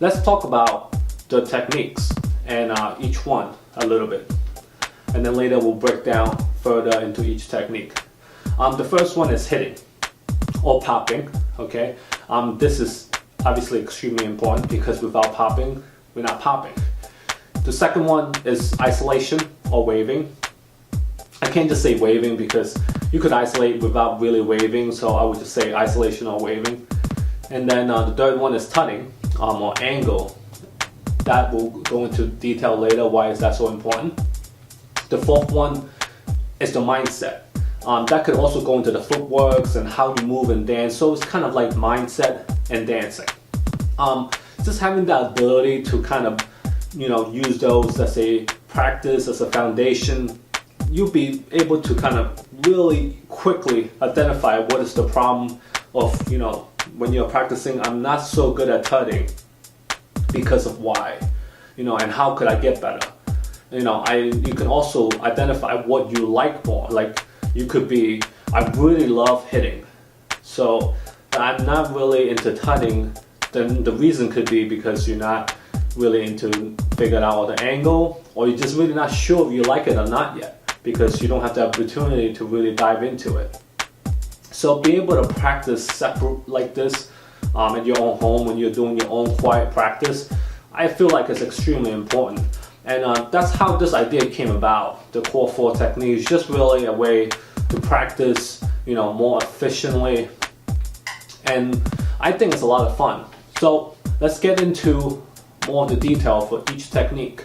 let's talk about the techniques and each one a little bit. And then later we'll break down further into each technique. The first one is hitting or popping, okay? This is obviously extremely important because without popping, we're not popping. The second one is isolation or waving. I can't just say waving because you could isolate without really waving, so I would just say isolation or waving. And then the third one is tutting or angle. That will go into detail later, why is that so important. The fourth one is the mindset. That could also go into the footworks and how you move and dance, so it's kind of like mindset and dancing. Just having that ability to kind of, use those as a practice, as a foundation, you'll be able to kind of really quickly identify what is the problem of, when you're practicing, I'm not so good at tutting because of why, and how could I get better? You can also identify what you like more. Like you could be, I really love hitting, so I'm not really into tutting. Then the reason could be because you're not really into figuring out the angle, or you're just really not sure if you like it or not yet, because you don't have the opportunity to really dive into it. So be able to practice separate like this at your own home when you're doing your own quiet practice, I feel like it's extremely important. And that's how this idea came about. The Core 4 technique is just really a way to practice, more efficiently. And I think it's a lot of fun. So let's get into more of the detail for each technique.